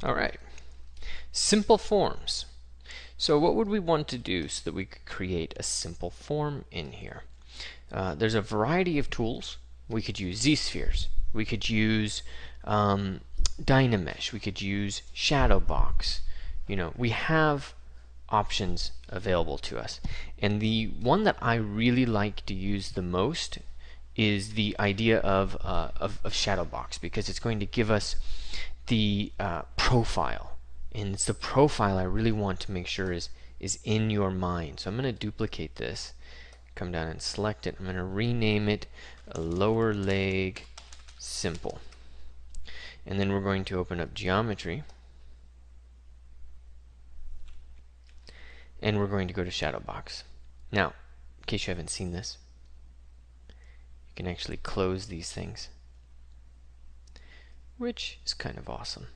All right, simple forms. So what would we want to do so that we could create a simple form in here? There's a variety of tools. We could use Z-spheres. We could use Dynamesh. We could use Shadowbox. We have options available to us. And the one that I really like to use the most is the idea of Shadowbox, because it's going to give us the profile. And it's the profile I really want to make sure is in your mind. So I'm going to duplicate this, come down and select it. I'm going to rename it a lower leg simple. And then we're going to open up geometry. And we're going to go to Shadowbox. Now, in case you haven't seen this, you can actually close these things, which is kind of awesome.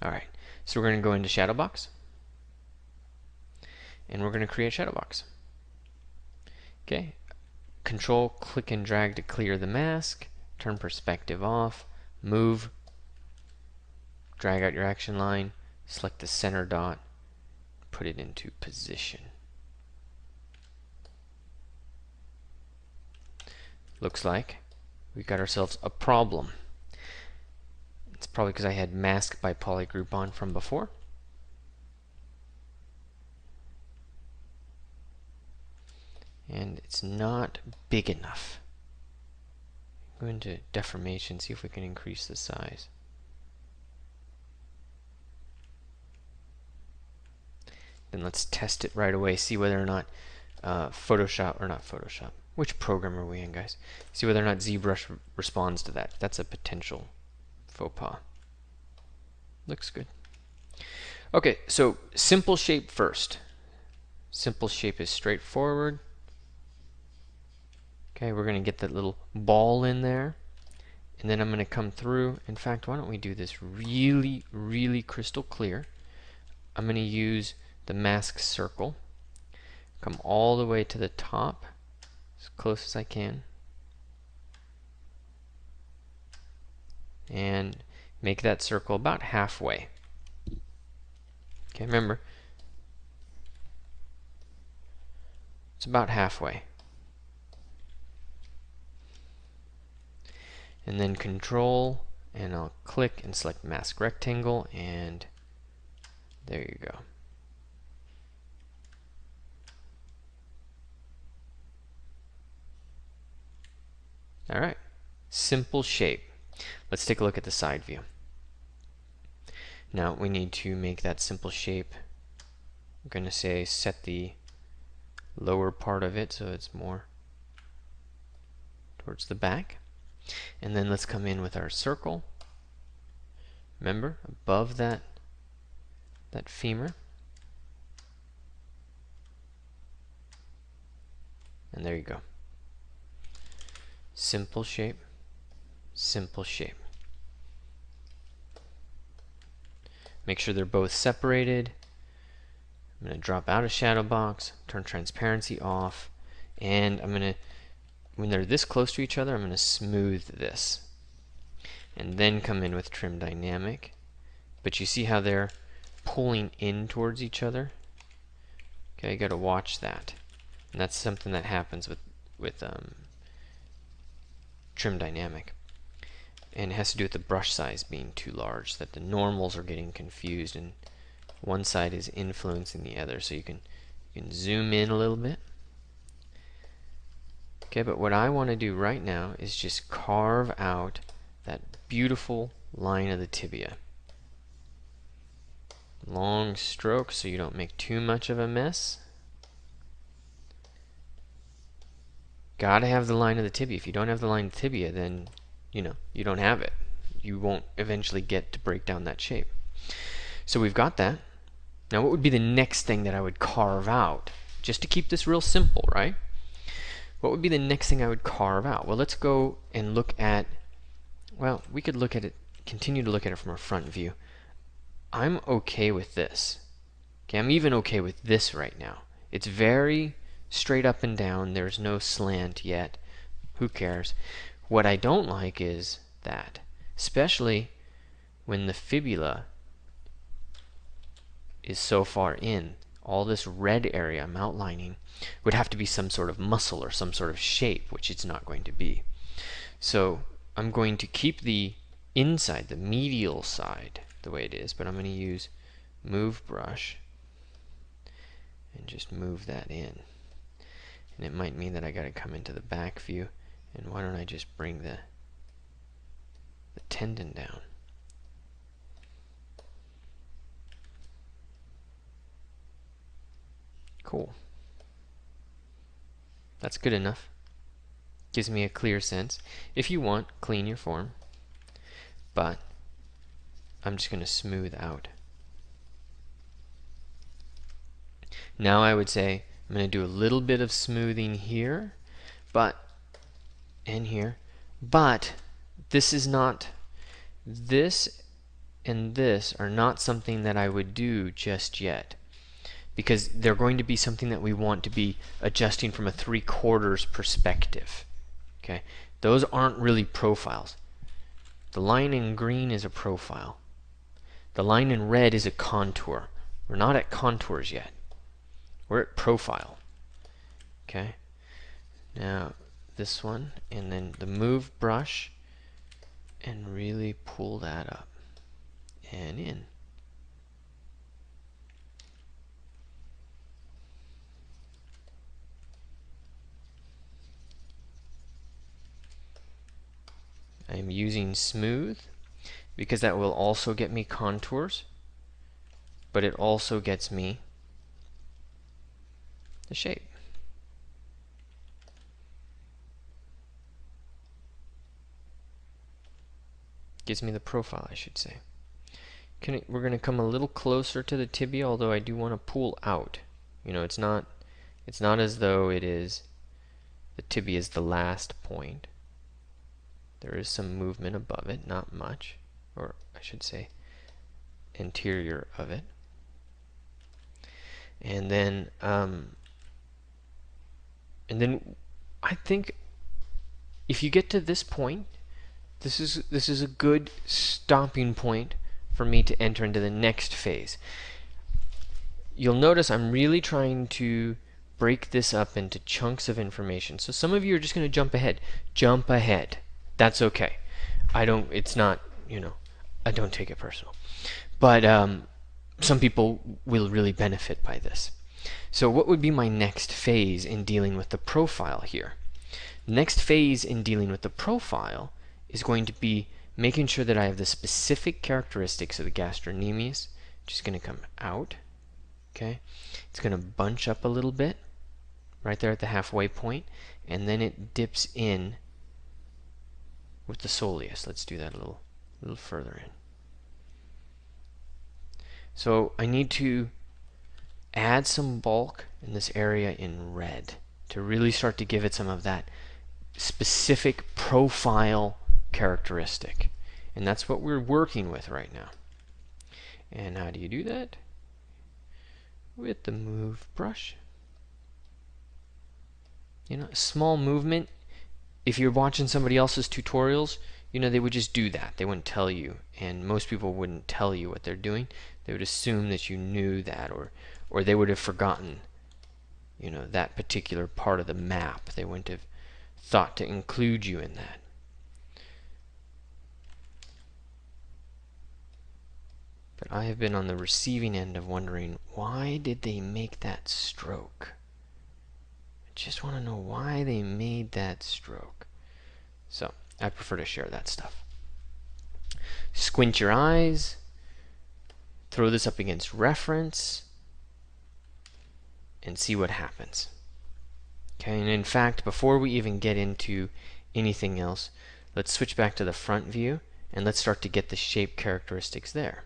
Alright, so we're going to go into Shadowbox, and we're going to create Shadowbox. Okay, Control, click and drag to clear the mask, turn perspective off, move, drag out your action line, select the center dot, put it into position. Looks like we got ourselves a problem. It's probably because I had mask by polygroup on from before. And it's not big enough. Go into deformation, see if we can increase the size. Then let's test it right away, see whether or not which program are we in, guys? See whether or not ZBrush responds to that. That's a potential faux pas. Looks good. Okay, so simple shape first. Simple shape is straightforward. Okay, we're going to get that little ball in there. And then I'm going to come through. In fact, why don't we do this really, really crystal clear? I'm going to use the mask circle. Come all the way to the top, as close as I can. And make that circle about halfway. Okay, remember, it's about halfway. And then Control, and I'll click and select Mask Rectangle, and there you go. Alright, simple shape. Let's take a look at the side view. Now we need to make that simple shape. I'm going to say set the lower part of it so it's more towards the back. And then let's come in with our circle. Remember, above that femur. And there you go. Simple shape, simple shape. Make sure they're both separated. I'm going to drop out of Shadowbox, turn transparency off, and I'm going to, when they're this close to each other, I'm going to smooth this. And then come in with Trim Dynamic. But you see how they're pulling in towards each other? Okay, you got to watch that. And that's something that happens with Trim Dynamic. And it has to do with the brush size being too large, that the normals are getting confused and one side is influencing the other. So you can zoom in a little bit. Okay, but what I want to do right now is just carve out that beautiful line of the tibia. Long stroke so you don't make too much of a mess. Gotta have the line of the tibia. If you don't have the line of the tibia, then you don't have it. You won't eventually get to break down that shape. So we've got that. Now what would be the next thing that I would carve out? Just to keep this real simple, right? What would be the next thing I would carve out? Well, let's go and look at, well, we could look at it, continue to look at it from a front view. I'm okay with this. Okay, I'm even okay with this right now. It's very straight up and down. There's no slant yet. Who cares? What I don't like is that, especially when the fibula is so far in, all this red area I'm outlining would have to be some sort of muscle or some sort of shape, which it's not going to be. So I'm going to keep the inside, the medial side, the way it is, but I'm going to use move brush and just move that in. And it might mean that I got to come into the back view, and why don't I just bring the tendon down. Cool. That's good enough. Gives me a clear sense. If you want, clean your form, but I'm just going to smooth out. Now I would say I'm going to do a little bit of smoothing here, and here, but this is not, this and this are not something that I would do just yet, because they're going to be something that we want to be adjusting from a 3/4 perspective. Okay, those aren't really profiles. The line in green is a profile. The line in red is a contour. We're not at contours yet. We're at profile. Okay, now this one, and then the move brush, and really pull that up and in. I'm using smooth because that will also get me contours, but it also gets me the shape. Gives me the profile, I should say. We're going to come a little closer to the tibia, although I do want to pull out. You know, it's not as though it is the tibia is the last point. There is some movement above it, not much, or I should say anterior of it. And then I think if you get to this point, this is a good stopping point for me to enter into the next phase. You'll notice I'm really trying to break this up into chunks of information. So some of you are just going to jump ahead. Jump ahead. That's okay. It's not, I don't take it personal. But some people will really benefit by this. So what would be my next phase in dealing with the profile here? Next phase in dealing with the profile is going to be making sure that I have the specific characteristics of the gastrocnemius, which is going to come out. Okay, it's going to bunch up a little bit right there at the halfway point, and then it dips in with the soleus. Let's do that a little further in. So I need to add some bulk in this area in red to really start to give it some of that specific profile characteristic. And that's what we're working with right now. And how do you do that? With the move brush. A small movement. If you're watching somebody else's tutorials, they would just do that. They wouldn't tell you, and most people wouldn't tell you what they're doing. They would assume that you knew that, or they would have forgotten, that particular part of the map. They wouldn't have thought to include you in that. But I have been on the receiving end of wondering, why did they make that stroke? I just want to know why they made that stroke. So I prefer to share that stuff. Squint your eyes. Throw this up against reference and see what happens. Okay, and in fact, before we even get into anything else, let's switch back to the front view and let's start to get the shape characteristics there.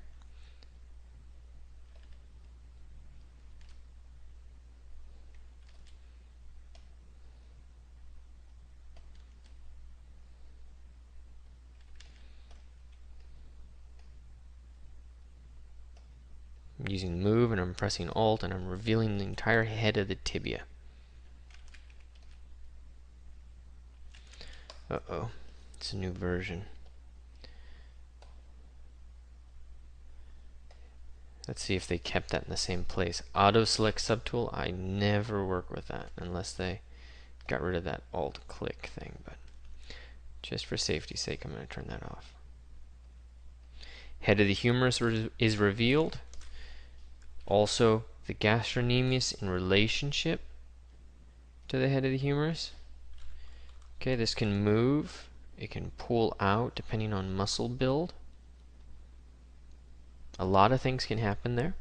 I'm using move and I'm pressing alt and I'm revealing the entire head of the tibia. Uh-oh, it's a new version. Let's see if they kept that in the same place. Auto select subtool, I never work with that unless they got rid of that alt click thing, but just for safety's sake I'm going to turn that off. Head of the humerus is revealed. Also the gastrocnemius in relationship to the head of the humerus. Okay, this can move, it can pull out depending on muscle build. A lot of things can happen there.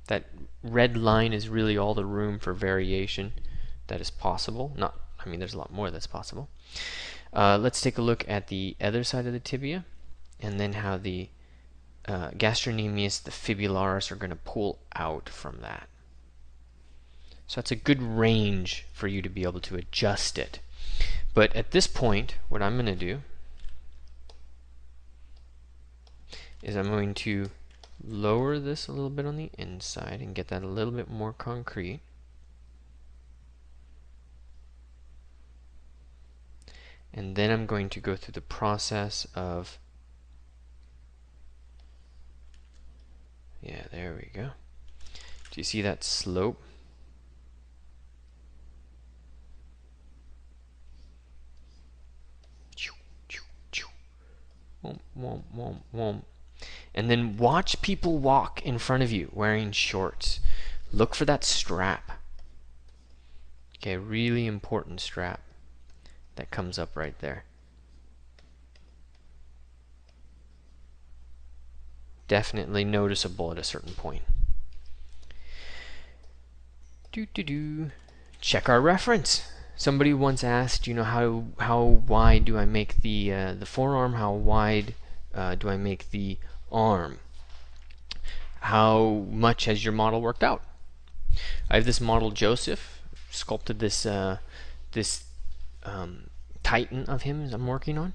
That red line is really all the room for variation that is possible. I mean, there's a lot more that's possible. Let's take a look at the other side of the tibia, and then how the gastrocnemius, the fibularis, are going to pull out from that. So that's a good range for you to be able to adjust it. But at this point, what I'm going to do is I'm going to lower this a little bit on the inside and get that a little bit more concrete. And then I'm going to go through the process of, yeah, there we go. Do you see that slope? And then watch people walk in front of you wearing shorts. Look for that strap. Okay, really important strap that comes up right there. Definitely noticeable at a certain point. Check our reference. Somebody once asked, you know, how wide do I make the forearm? How wide do I make the arm? How much has your model worked out? I have this model Joseph, sculpted this Titan of him as I'm working on.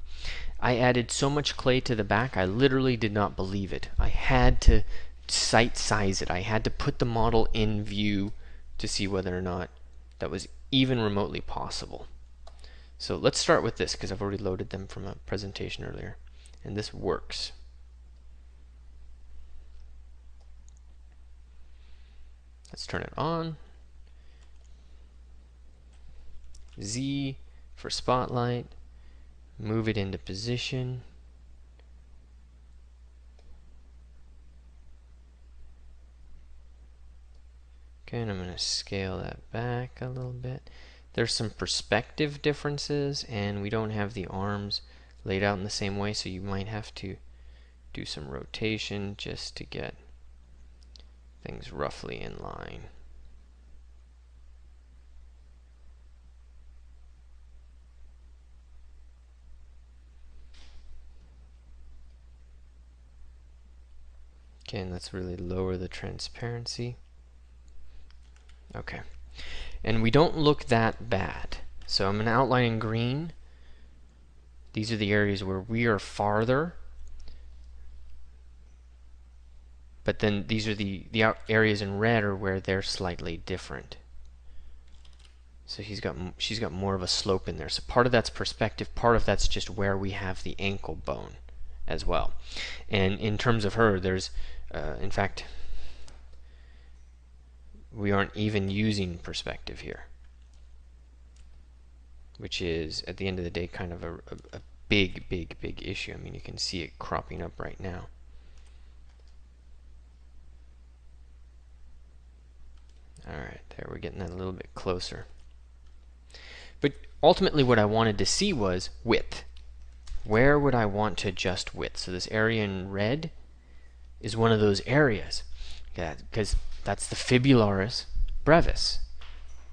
I added so much clay to the back, I literally did not believe it. I had to sight size it. I had to put the model in view to see whether or not that was even remotely possible. So let's start with this, because I've already loaded them from a presentation earlier, and this works. Let's turn it on. Z for spotlight. Move it into position. Okay, and I'm going to scale that back a little bit. There's some perspective differences, and we don't have the arms laid out in the same way, so you might have to do some rotation just to get things roughly in line. Okay, and let's really lower the transparency. Okay, and we don't look that bad. So I'm going to outline in green. These are the areas where we are farther. But then these are the areas in red are where they're slightly different. So she's got more of a slope in there. So part of that's perspective, part of that's just where we have the ankle bone as well. And in terms of her, there's, in fact, we aren't even using perspective here, which is, at the end of the day, kind of a big issue. I mean, you can see it cropping up right now. Alright, there, we're getting that a little bit closer. But ultimately what I wanted to see was width. Where would I want to adjust width? So this area in red is one of those areas, because that's the fibularis brevis.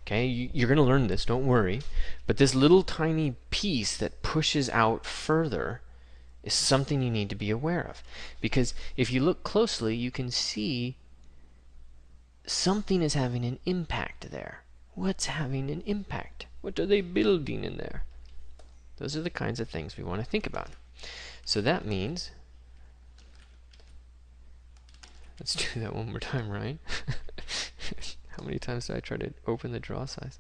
Okay, you're going to learn this, don't worry. But this little tiny piece that pushes out further is something you need to be aware of. Because if you look closely, you can see something is having an impact there. What's having an impact? What are they building in there? Those are the kinds of things we want to think about. So that means, let's do that one more time, Ryan. How many times did I try to open the draw size?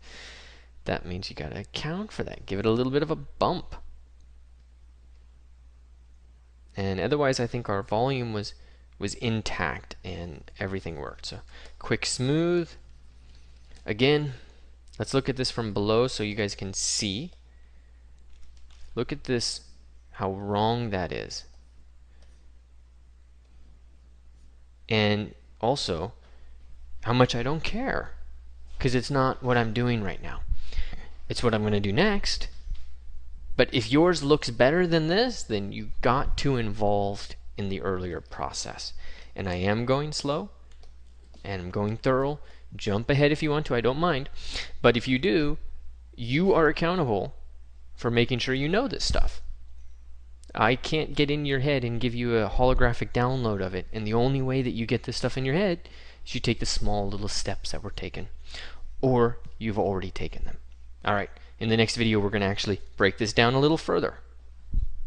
That means you got to account for that. Give it a little bit of a bump. And otherwise, I think our volume was was intact and everything worked. So quick smooth. Again, let's look at this from below so you guys can see. Look at this, how wrong that is. And also, how much I don't care. Because it's not what I'm doing right now. It's what I'm going to do next. But if yours looks better than this, then you got too involved in the earlier process. And I am going slow, and I'm going thorough. Jump ahead if you want to, I don't mind. But if you do, you are accountable for making sure you know this stuff. I can't get in your head and give you a holographic download of it. And the only way that you get this stuff in your head is you take the small little steps that were taken. Or you've already taken them. All right. In the next video, we're going to actually break this down a little further.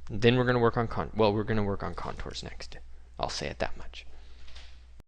Then we're going to work on we're going to work on contours next. I'll say it that much.